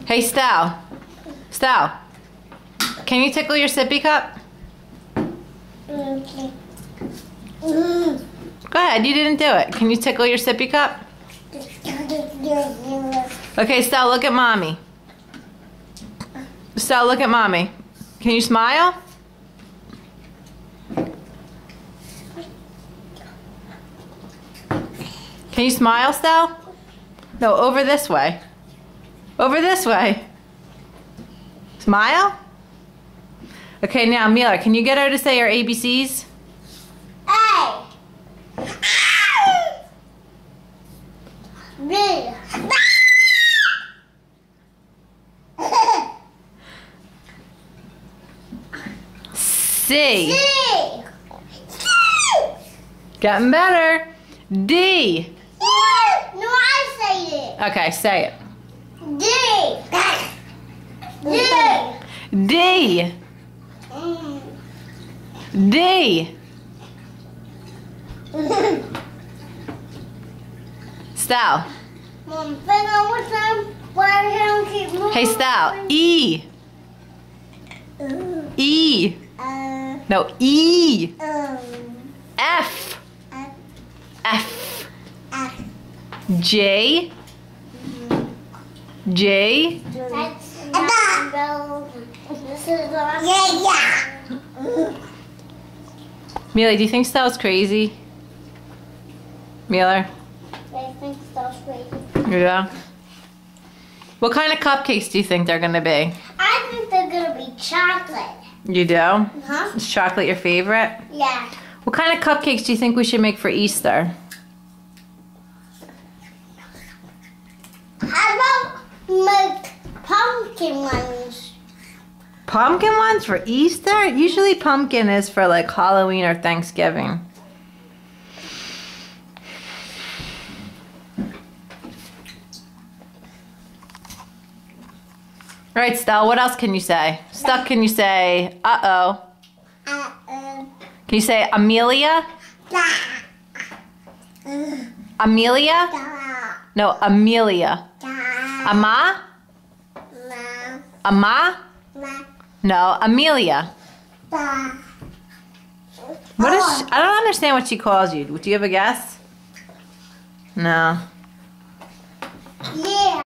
Hey, Stal. Stal, can you tickle your sippy cup? Okay. Go ahead, you didn't do it. Can you tickle your sippy cup? Okay, Stal, look at mommy. Stal, look at mommy. Can you smile? Can you smile, Stal? No, over this way. Over this way. Smile? Okay, now, Mila, can you get her to say her ABCs? A. B. C. C. Getting better. D. No, I say it. Okay, say it. D. D. D. D. Stal. Mom, bring on with them. Why don't keep moving? Hey, Stal. E. E. No, E. F. F. J. J. That's this is yeah. Mila, do you think Stal's crazy? Miller? I think that's crazy. Yeah. What kind of cupcakes do you think they're gonna be? I think they're gonna be chocolate. You do? Huh? Is chocolate your favorite? Yeah. What kind of cupcakes do you think we should make for Easter? How about make pumpkin ones? Pumpkin ones for Easter? Usually pumpkin is for like Halloween or Thanksgiving. All right, Stel, what else can you say? Stuck, can you say, uh-oh? Can you say Amelia? Amelia? No, Amelia. Ama? Ama? No, Amelia. What is she? I don't understand what she calls you. Do you have a guess? No. Yeah.